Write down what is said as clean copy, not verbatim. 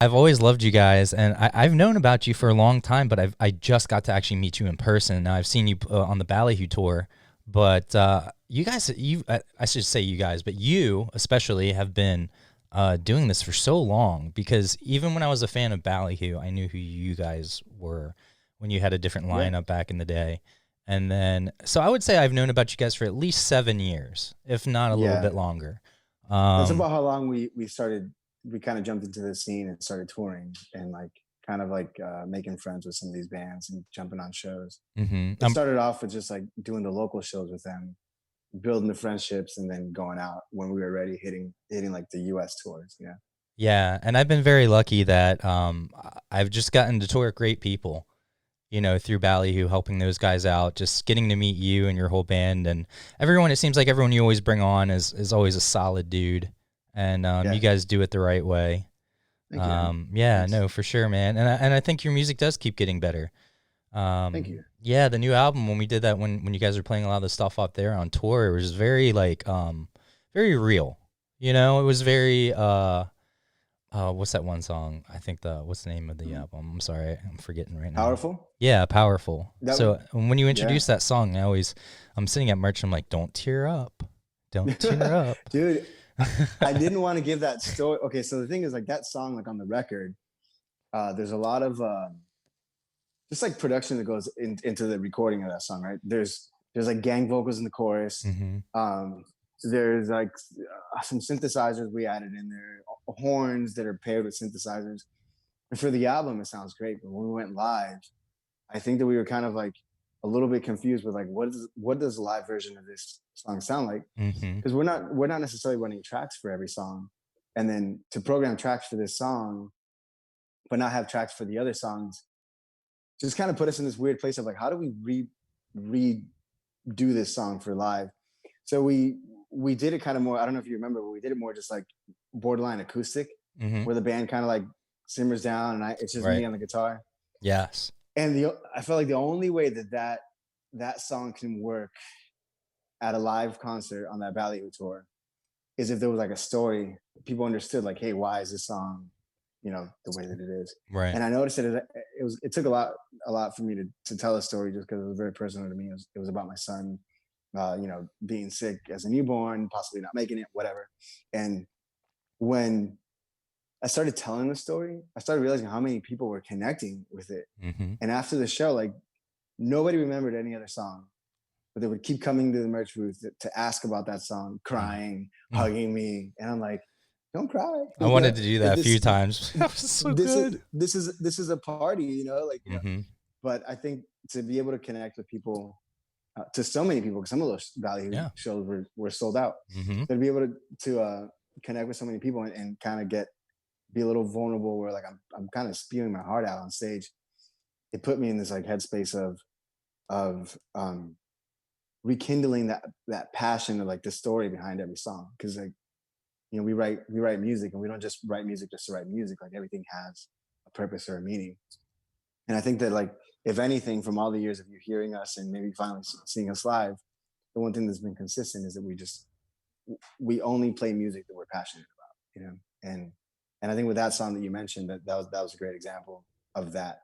I've always loved you guys, and I've known about you for a long time, but I just got to actually meet you in person. Now I've seen you on the Ballyhoo tour, but you guys, I should say you guys, but you especially have been doing this for so long. Because even when I was a fan of Ballyhoo, I knew who you guys were when you had a different Yeah, lineup back in the day. And then, so I would say I've known about you guys for at least 7 years, if not a little yeah. bit longer. That's Um, about how long we started. We kind of jumped into the scene and started touring and like kind of like making friends with some of these bands and jumping on shows. mhm. It started off with just like doing the local shows with them, building the friendships, and then going out when we were ready, hitting like the U.S. tours. Yeah, Yeah, and I've been very lucky that I've just gotten to tour with great people, through Ballyhoo, helping those guys out, just getting to meet you and your whole band and everyone. It seems like everyone you always bring on is always a solid dude, and you yeah. guys do it the right way. Thank you. Yeah, Thanks. no, for sure, man, and I think your music does keep getting better. Thank you. Yeah, the new album when we did that when you guys were playing a lot of the stuff out there on tour, it was very like very real. It was very what's that one song? I think what's the name of the album? I'm sorry, I'm forgetting right now. Powerful. Yeah, Powerful. That So when you yeah, introduce that song, I'm sitting at merch. I'm like, don't tear up, don't tear up. dude. I didn't want to give that story. Okay, so the thing is, like that song, like on the record, there's a lot of just like production that goes into the recording of that song, right? There's like gang vocals in the chorus. Hmm. Um, there's like some synthesizers we added in there, horns that are paired with synthesizers. And for the album, it sounds great. But when we went live, I think that we were kind of like a little bit confused with like what does the live version of this song sound like? Hmm. Because we're not necessarily running tracks for every song, and then to program tracks for this song, but not have tracks for the other songs, just kind of put us in this weird place of like, how do we redo this song for live? So we did it kind of more. I don't know if you remember, but we did it more just like borderline acoustic, Hmm. where the band kind of like simmers down and it's just me Right. on the guitar. Yes. And I felt like the only way that song can work at a live concert on that Ballyhoo tour is if there was like a story, people understood like, hey, why is this song, the way that it is. Right. And I noticed that it took a lot for me to tell a story just because it was very personal to me. It was about my son, being sick as a newborn, possibly not making it, whatever. And when I started telling the story, I started realizing how many people were connecting with it. Hmm. And after the show, like nobody remembered any other song, but they would keep coming to the merch booth to ask about that song, crying, hugging me, and I'm like, "Don't cry, I wanted to do that a few this times. That was so this is good. this is a party, Hmm. But I think to be able to connect with people, to so many people, because some of those value Yeah. shows were sold out, Hmm. so to be able to connect with so many people and kind of be a little vulnerable, where like I'm kind of spewing my heart out on stage, it put me in this like headspace of rekindling that passion of like the story behind every song, because like we write music, and we don't just write music just to write music. Like everything has a purpose or a meaning. And I think that like if anything, from all the years of you hearing us and maybe finally seeing us live, the one thing that's been consistent is that we only play music that we're passionate about, and I think with that song that you mentioned, that was a great example of that.